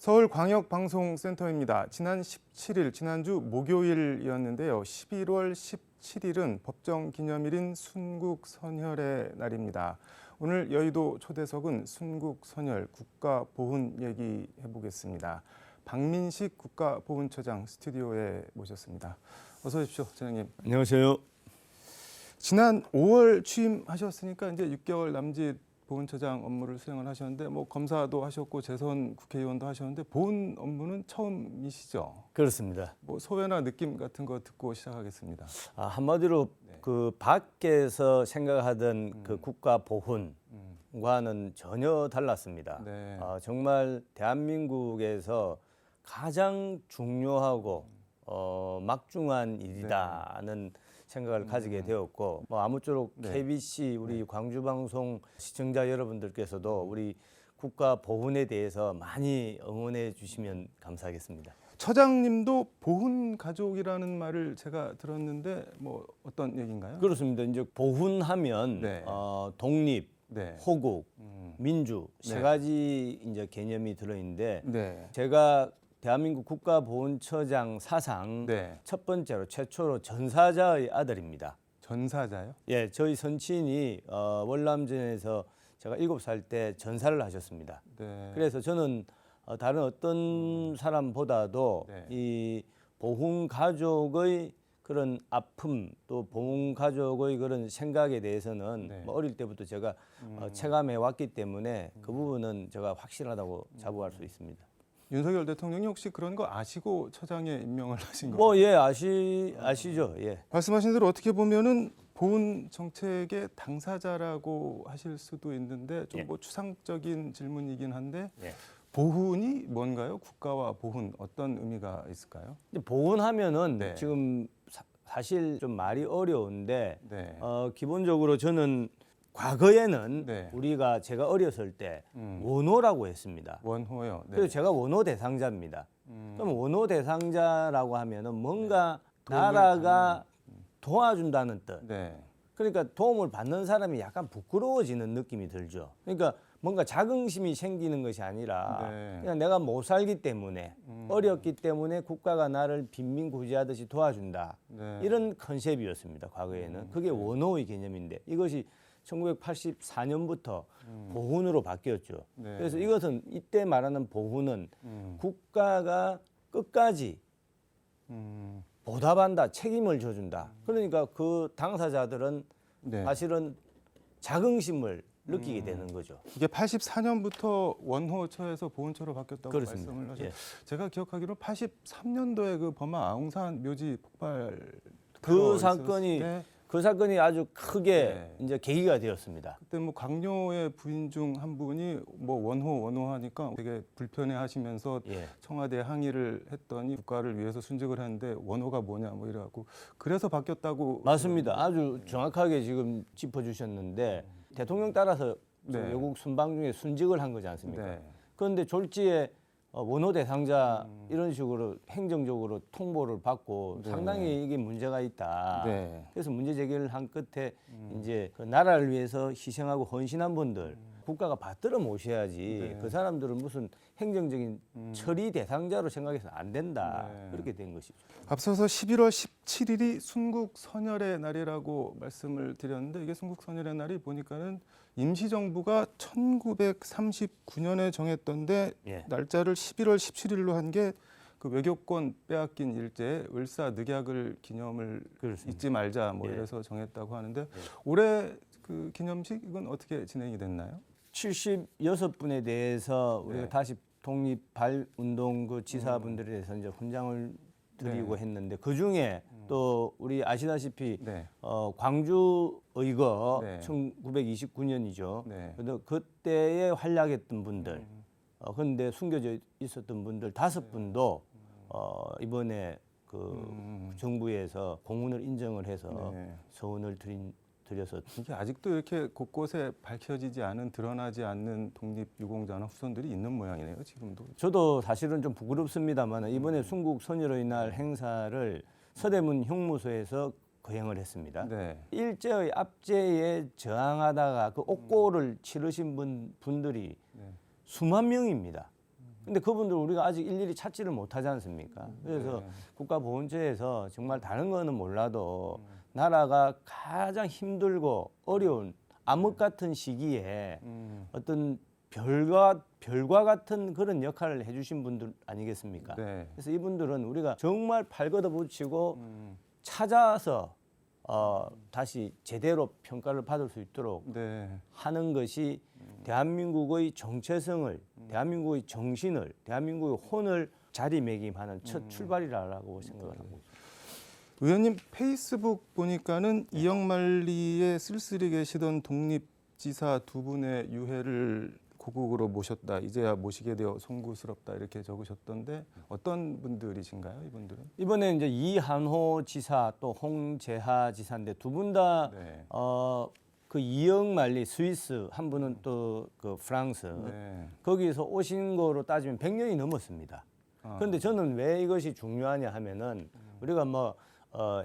서울광역방송센터입니다. 지난 17일, 지난주 목요일이었는데요. 11월 17일은 법정 기념일인 순국선열의 날입니다. 오늘 여의도 초대석은 순국선열 국가보훈 얘기해보겠습니다. 박민식 국가보훈처장 스튜디오에 모셨습니다. 어서 오십시오, 처장님. 안녕하세요. 지난 5월 취임하셨으니까 이제 6개월 남짓 보훈처장 업무를 수행을 하셨는데 뭐 검사도 하셨고 재선 국회의원도 하셨는데 보훈 업무는 처음이시죠? 그렇습니다. 뭐 소회나 느낌 같은 거 듣고 시작하겠습니다. 한마디로 그 밖에서 생각하던 그 국가 보훈과는 전혀 달랐습니다. 네. 정말 대한민국에서 가장 중요하고 막중한 일이다는 생각을 가지게 되었고, 뭐 아무쪼록 KBC 우리 광주방송 시청자 여러분들께서도 우리 국가 보훈에 대해서 많이 응원해 주시면 감사하겠습니다. 처장님도 보훈 가족이라는 말을 제가 들었는데 뭐 어떤 얘기인가요? 그렇습니다. 이제 보훈하면 네. 독립, 네. 호국, 민주 세 네. 가지 이제 개념이 들어있는데 네. 제가 대한민국 국가보훈처장 사상 네. 첫 번째로 최초로 전사자의 아들입니다. 전사자요? 예, 저희 선친이 월남전에서 제가 7살 때 전사를 하셨습니다. 네. 그래서 저는 다른 어떤 사람보다도 네. 이 보훈 가족의 그런 아픔 또 보훈 가족의 그런 생각에 대해서는 네. 뭐 어릴 때부터 제가 체감해 왔기 때문에 그 부분은 제가 확실하다고 자부할 수 있습니다. 윤석열 대통령이 혹시 그런 거 아시고 처장에 임명을 하신 거예요? 뭐 예 아시죠? 예. 말씀하신 대로 어떻게 보면은 보훈 정책의 당사자라고 하실 수도 있는데 좀 예. 뭐 추상적인 질문이긴 한데 예. 보훈이 뭔가요? 국가와 보훈 어떤 의미가 있을까요? 근데 보훈하면은 네. 지금 사실 좀 말이 어려운데 네. 기본적으로 저는 과거에는 네. 제가 어렸을 때 음. 원호라고 했습니다. 원호요. 네. 그래서 제가 원호 대상자입니다. 그럼 원호 대상자라고 하면은 뭔가 나라가 도와준다는 뜻. 네. 그러니까 도움을 받는 사람이 약간 부끄러워지는 느낌이 들죠. 그러니까 뭔가 자긍심이 생기는 것이 아니라 네. 그냥 내가 못 살기 때문에 어렵기 때문에 국가가 나를 빈민구제하듯이 도와준다. 네. 이런 컨셉이었습니다. 과거에는. 그게 원호의 개념인데 이것이 1984년부터 보훈으로 바뀌었죠. 네. 그래서 이것은 이때 말하는 보훈은 국가가 끝까지 보답한다, 책임을 져준다. 그러니까 그 당사자들은 네. 사실은 자긍심을 느끼게 되는 거죠. 이게 84년부터 원호처에서 보훈처로 바뀌었다고 그렇습니다. 말씀을 하셨어요. 예. 제가 기억하기로 83년도에 그 버마 아웅산 묘지 폭발 그 있었을 사건이 때 그 사건이 아주 크게 네. 이제 계기가 되었습니다. 그때 뭐 강요의 부인 중 한 분이 뭐 원호 하니까 되게 불편해하시면서 예. 청와대에 항의를 했더니 국가를 위해서 순직을 했는데 원호가 뭐냐 뭐 이래갖고 그래서 바뀌었다고. 맞습니다. 아주 정확하게 지금 짚어주셨는데 대통령 따라서 네. 외국 순방 중에 순직을 한 거지 않습니까? 네. 그런데 졸지에 원호 대상자 이런 식으로 행정적으로 통보를 받고 네. 상당히 이게 문제가 있다. 네. 그래서 문제 제기를 한 끝에 이제 그 나라를 위해서 희생하고 헌신한 분들 국가가 받들어 모셔야지 네. 그 사람들은 무슨 행정적인 처리 대상자로 생각해서는 안 된다. 네. 그렇게 된 것이죠. 앞서서 11월 17일이 순국선열의 날이라고 말씀을 드렸는데 이게 순국선열의 날이 보니까는 임시정부가 1939년에 정했던데 예. 날짜를 11월 17일로 한 게 그 외교권 빼앗긴 일제 을사늑약을 기념을 그렇습니다. 잊지 말자 뭐 예. 이래서 정했다고 하는데 올해 그 기념식 이건 어떻게 진행이 됐나요? 76분에 대해서 우리가 네. 다시 독립발운동 그 지사분들에 대해서 이제 훈장을 드리고 네. 했는데 그 중에 또 우리 아시다시피 네. 광주 의거 네. 1929년이죠. 네. 그래서 그때에 활약했던 분들, 그런데 숨겨져 있었던 분들 5분도 이번에 그 정부에서 공훈을 인정을 해서 네. 서훈을 드려서 이게 아직도 이렇게 곳곳에 밝혀지지 않은 드러나지 않는 독립유공자나 후손들이 있는 모양이네요. 지금도. 저도 사실은 좀 부끄럽습니다만 이번에 순국선열의 날 행사를 서대문 형무소에서 거행을 했습니다. 네. 일제의 압제에 저항하다가 그 옥고를 치르신 분들이 네. 수만 명입니다. 근데 그분들 우리가 아직 일일이 찾지를 못하지 않습니까? 그래서 네. 국가보훈처에서 정말 다른 거는 몰라도 나라가 가장 힘들고 어려운 암흑 같은 시기에 어떤 별과 같은 그런 역할을 해주신 분들 아니겠습니까? 네. 그래서 이분들은 우리가 정말 팔 걷어붙이고 찾아서 다시 제대로 평가를 받을 수 있도록 네. 하는 것이 대한민국의 정체성을, 대한민국의 정신을, 대한민국의 혼을 자리매김하는 첫 출발이라고 생각을 하고 있습니다. 의원님 페이스북 보니까는 이영만리에 쓸쓸히 계시던 독립지사 두 분의 유해를 고국으로 모셨다. 이제야 모시게 되어 송구스럽다 이렇게 적으셨던데 어떤 분들이신가요, 이분들은? 이번에 이제 이한호 지사 또 홍재하 지사인데 두 분 다 네. 그 이영만리 스위스, 한 분은 또 그 프랑스 네. 거기서 오신 거로 따지면 100년이 넘었습니다. 그런데 저는 왜 이것이 중요하냐 하면은 우리가 뭐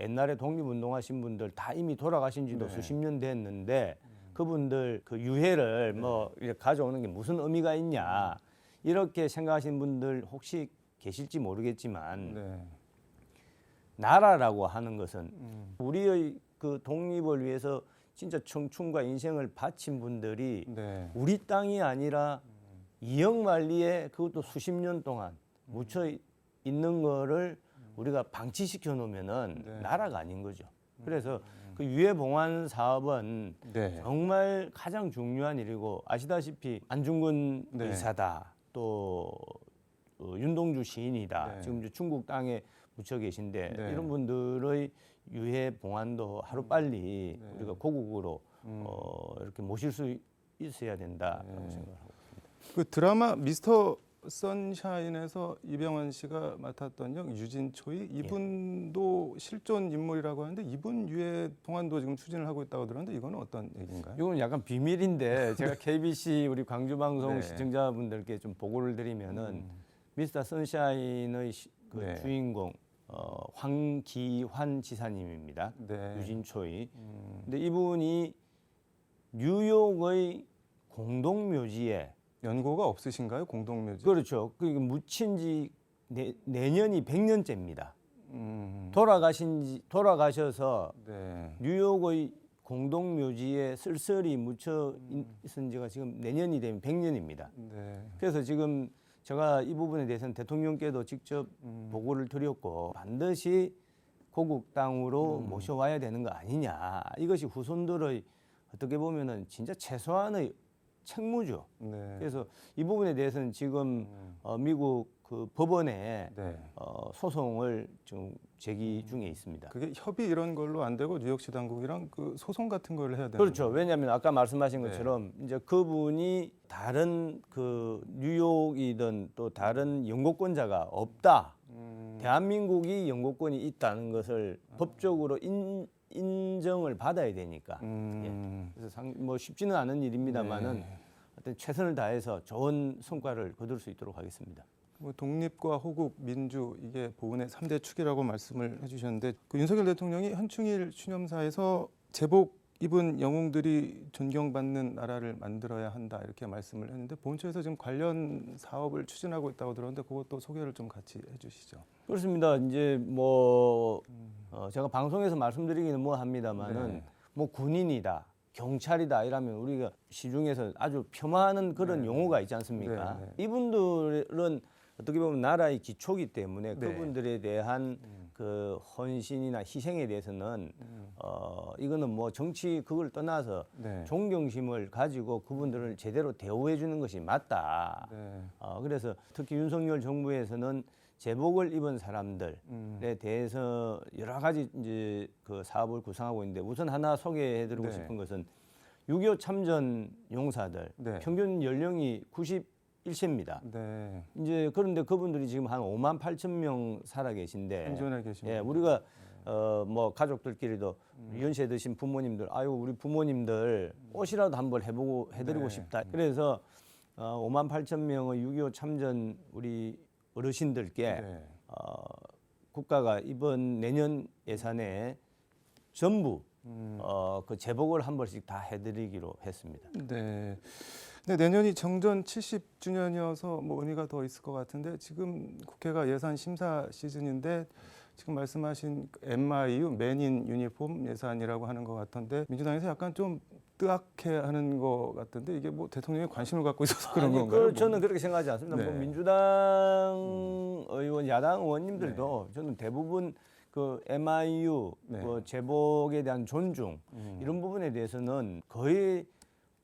옛날에 독립운동하신 분들 다 이미 돌아가신 지도 네. 수십 년 됐는데 그분들 그 유해를 뭐 이렇게 가져오는 게 무슨 의미가 있냐 이렇게 생각하시는 분들 혹시 계실지 모르겠지만 네. 나라라고 하는 것은 우리의 그 독립을 위해서 진짜 청춘과 인생을 바친 분들이 네. 우리 땅이 아니라 이영만리에 그것도 수십 년 동안 묻혀 있는 거를 우리가 방치시켜 놓으면은 네. 나라가 아닌 거죠. 그래서 그 유해봉환 사업은 네. 정말 가장 중요한 일이고 아시다시피 안중근 네. 의사다 또 윤동주 시인이다. 네. 지금 이제 중국 땅에 묻혀 계신데 네. 이런 분들의 유해 봉환도 하루 빨리 네. 우리가 고국으로 이렇게 모실 수 있어야 된다라고 생각하고 있습니다. 그 드라마 미스터 선샤인에서 이병헌 씨가 맡았던 역 유진초이 이분도 실존 인물이라고 하는데 이분 유해 봉환도 지금 추진을 하고 있다고 들었는데 이거는 어떤 얘기인가요? 이건 약간 비밀인데 제가 KBC 우리 광주 방송 네. 시청자분들께 좀 보고를 드리면은 미스터 선샤인의 그 네. 주인공 황기환 지사님입니다. 네. 유진초이. 근데 이분이 뉴욕의 공동묘지에 연고가 없으신가요? 공동묘지. 그렇죠. 그 묻힌 지 내년이 100년째입니다. 음. 돌아가셔서 네. 뉴욕의 공동묘지에 쓸쓸히 묻혀 있은 지가 지금 내년이 되면 100년입니다. 네. 그래서 지금 제가 이 부분에 대해서는 대통령께도 직접 보고를 드렸고 반드시 고국 땅으로 모셔와야 되는 거 아니냐. 이것이 후손들의 어떻게 보면은 진짜 최소한의 책무죠. 네. 그래서 이 부분에 대해서는 지금 미국 그 법원에 네. 소송을 지금 제기 중에 있습니다. 그게 협의 이런 걸로 안 되고 뉴욕시 당국이랑 그 소송 같은 걸 해야 되는 그렇죠. 왜냐하면 아까 말씀하신 네. 것처럼 이제 그분이 다른 그 뉴욕이든 또 다른 영고권자가 없다. 대한민국이 영고권이 있다는 것을 법적으로 인정을 받아야 되니까. 그래서 뭐 쉽지는 않은 일입니다만은 네. 어떤 최선을 다해서 좋은 성과를 거둘 수 있도록 하겠습니다. 뭐 독립과 호국, 민주 이게 보훈의 3대 축이라고 말씀을 해주셨는데 그 윤석열 대통령이 현충일 추념사에서 제복 입은 영웅들이 존경받는 나라를 만들어야 한다 이렇게 말씀을 했는데 보훈처에서 지금 관련 사업을 추진하고 있다고 들었는데 그것도 소개를 좀 같이 해주시죠. 그렇습니다. 이제 뭐 제가 방송에서 말씀드리기는 뭐 합니다만은 네. 뭐 군인이다, 경찰이다 이라면 우리가 시중에서 아주 폄하하는 그런 용어가 있지 않습니까? 네, 네. 이분들은 어떻게 보면 나라의 기초기 때문에 네. 그분들에 대한 그 헌신이나 희생에 대해서는 이거는 뭐 정치 그걸 떠나서 네. 존경심을 가지고 그분들을 제대로 대우해 주는 것이 맞다. 네. 그래서 특히 윤석열 정부에서는 제복을 입은 사람들에 대해서 여러 가지 이제 그 사업을 구상하고 있는데 우선 하나 소개해드리고 네. 싶은 것은 6.25 참전 용사들 네. 평균 연령이 91세입니다. 네. 이제 그런데 그분들이 지금 한 5만 8천 명 살아 계신데 생존해 계신 예, 분들. 우리가 뭐 가족들끼리도 연세 드신 부모님들 아유 우리 부모님들 옷이라도 한번 해드리고 네. 싶다. 그래서 5만 8천 명의 6.25 참전 우리 어르신들께 네. 국가가 이번 내년 예산에 전부 그 제복을 한 벌씩 다 해드리기로 했습니다. 네. 근데 내년이 정전 70주년이어서 뭐 의미가 더 있을 것 같은데 지금 국회가 예산 심사 시즌인데 지금 말씀하신 MIU 맨인 유니폼 예산이라고 하는 것 같던데 민주당에서 약간 좀 뜨악해하는 것 같던데 이게 뭐 대통령이 관심을 갖고 있어서 그런 건가요? 저는 그렇게 생각하지 않습니다. 네. 뭐 민주당 의원, 야당 의원님들도 저는 대부분 그 MIU, 네. 그 제복에 대한 존중 이런 부분에 대해서는 거의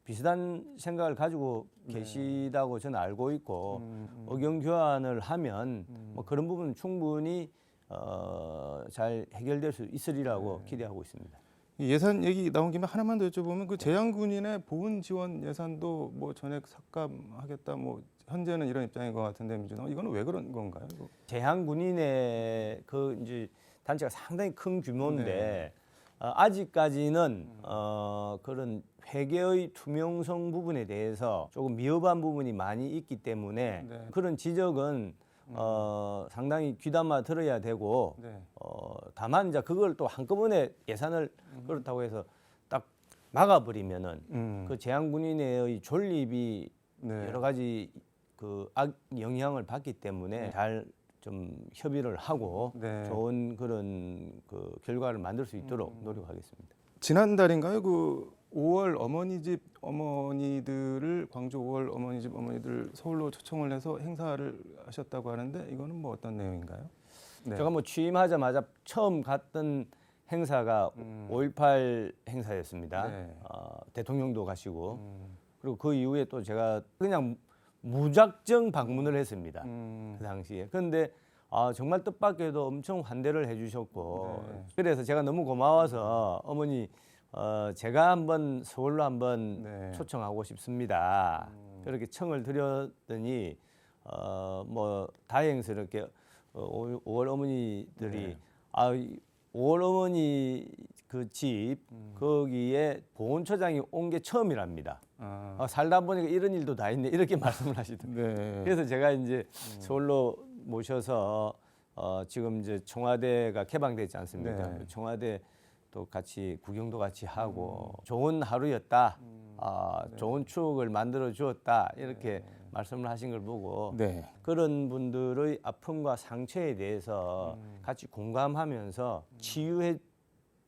비슷한 생각을 가지고 계시다고 저는 알고 있고 의견 교환을 하면 뭐 그런 부분은 충분히 잘 해결될 수 있으리라고 기대하고 있습니다. 이 예산 얘기 나온 김에 하나만 더 여쭤보면 그 재향군인의 보훈 지원 예산도 뭐 전액 삭감하겠다 뭐 현재는 이런 입장인 것 같은데 민주당 이거는 왜 그런 건가요? 이거? 재향군인의 그 이제 단체가 상당히 큰 규모인데 네. 아직까지는 그런 회계의 투명성 부분에 대해서 조금 미흡한 부분이 많이 있기 때문에 네. 그런 지적은 상당히 귀담아 들어야 되고 네. 다만 이제 그걸 또 한꺼번에 예산을 그렇다고 해서 딱 막아버리면은 그 재향군인의 존립이 네. 여러 가지 그 악 영향을 받기 때문에 잘 좀 협의를 하고 네. 좋은 그런 그 결과를 만들 수 있도록 노력하겠습니다. 지난달인가요? 그 5월 어머니 집 어머니들을 광주 5월 어머니 집 어머니들 서울로 초청을 해서 행사를 하셨다고 하는데 이거는 뭐 어떤 내용인가요? 네. 제가 뭐 취임하자마자 처음 갔던 행사가 5.18 행사였습니다. 네. 대통령도 가시고 그리고 그 이후에 또 제가 그냥 무작정 방문을 했습니다. 그 당시에. 그런데 정말 뜻밖에도 엄청 환대를 해주셨고 네. 그래서 제가 너무 고마워서 어머니 제가 한번 서울로 한번 네. 초청하고 싶습니다. 그렇게 청을 드렸더니 뭐 다행스럽게 5월 어머니들이 네. 5월 어머니 그 집 거기에 보훈처장이 온 게 처음이랍니다. 살다 보니까 이런 일도 다 있네 이렇게 말씀을 하시더라고요. 네. 그래서 제가 이제 서울로 모셔서 지금 이제 청와대가 개방되지 않습니까? 네. 청와대 또 같이 구경도 같이 하고 좋은 하루였다. 좋은 추억을 만들어 주었다. 이렇게 말씀을 하신 걸 보고 네. 그런 분들의 아픔과 상처에 대해서 같이 공감하면서 치유해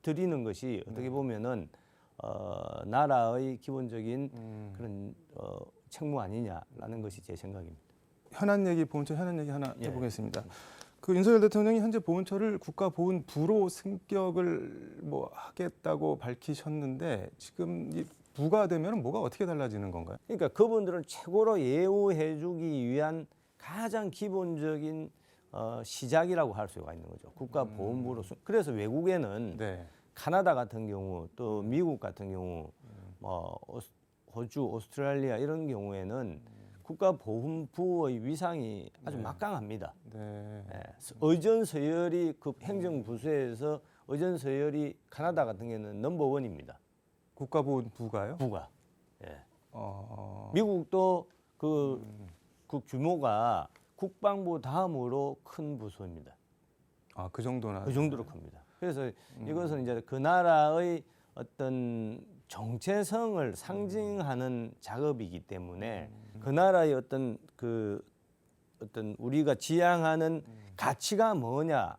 드리는 것이 어떻게 보면은 나라의 기본적인 그런 책무 아니냐라는 것이 제 생각입니다. 현안 얘기 보훈처 현안 얘기 하나 예. 해보겠습니다. 그 윤석열 대통령이 현재 보훈처를 국가보훈부로 승격을 뭐 하겠다고 밝히셨는데 지금 이 부가 되면 뭐가 어떻게 달라지는 건가요? 그러니까 그분들은 최고로 예우해주기 위한 가장 기본적인 시작이라고 할 수가 있는 거죠. 국가보훈부로. 그래서 외국에는 네. 카나다 같은 경우 또 미국 같은 경우 뭐 호주, 오스트레일리아 이런 경우에는 국가보훈부의 위상이 아주 막강합니다. 네. 예, 의전 서열이 그 행정부서에서 의전 서열이 카나다 같은 경우는 넘버원입니다. 국가보훈부가요? 부가. 예. 어. 미국도 그 규모가 국방부 다음으로 큰 부서입니다. 그 정도나. 그 정도로 큽니다. 그래서 이것은 이제 그 나라의 어떤 정체성을 상징하는 작업이기 때문에 그 나라의 어떤 우리가 지향하는 가치가 뭐냐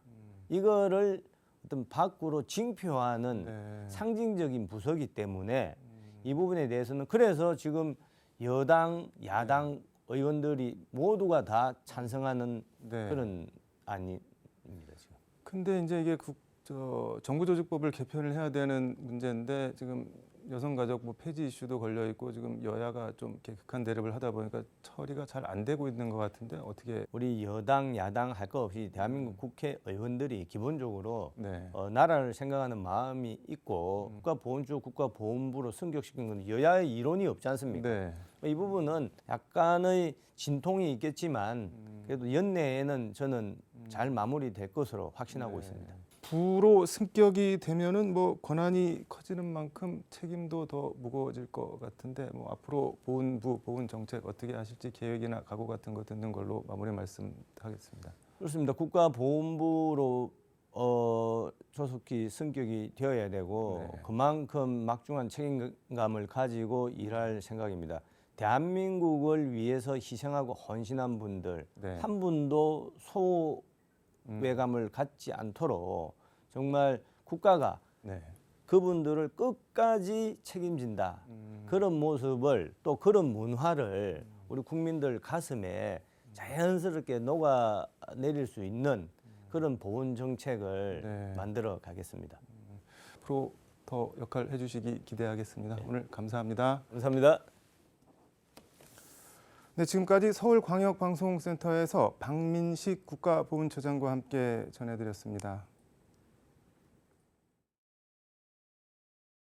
이거를 어떤 밖으로 징표하는 네. 상징적인 부서이기 때문에 이 부분에 대해서는 그래서 지금 여당, 야당 의원들이 모두가 다 찬성하는 네. 그런 안입니다 지금. 근데 이제 이게 정부조직법을 개편을 해야 되는 문제인데 지금 여성가족부 폐지 이슈도 걸려 있고 지금 여야가 좀 이렇게 극한 대립을 하다 보니까 처리가 잘 안 되고 있는 것 같은데 어떻게? 우리 여당, 야당 할 것 없이 대한민국 국회의원들이 기본적으로 네. 나라를 생각하는 마음이 있고 국가보훈주, 국가보훈부로 승격시킨 건 여야의 이론이 없지 않습니까? 네. 이 부분은 약간의 진통이 있겠지만 그래도 연내에는 저는 잘 마무리될 것으로 확신하고 있습니다. 부로 승격이 되면은 뭐 권한이 커지는 만큼 책임도 더 무거워질 것 같은데 뭐 앞으로 보훈부 보훈 정책 어떻게 하실지 계획이나 각오 같은 거 듣는 걸로 마무리 말씀하겠습니다. 그렇습니다. 국가보훈부로 조속히 승격이 되어야 되고 네. 그만큼 막중한 책임감을 가지고 일할 생각입니다. 대한민국을 위해서 희생하고 헌신한 분들 네. 한 분도 소외감을 갖지 않도록 정말 국가가 네. 그분들을 끝까지 책임진다. 그런 모습을 또 그런 문화를 우리 국민들 가슴에 자연스럽게 녹아내릴 수 있는 그런 보훈 정책을 네. 만들어 가겠습니다. 앞으로 더 역할 해주시기 기대하겠습니다. 오늘 감사합니다. 감사합니다. 네, 지금까지 서울광역방송센터에서 박민식 국가보훈처장과 함께 전해드렸습니다.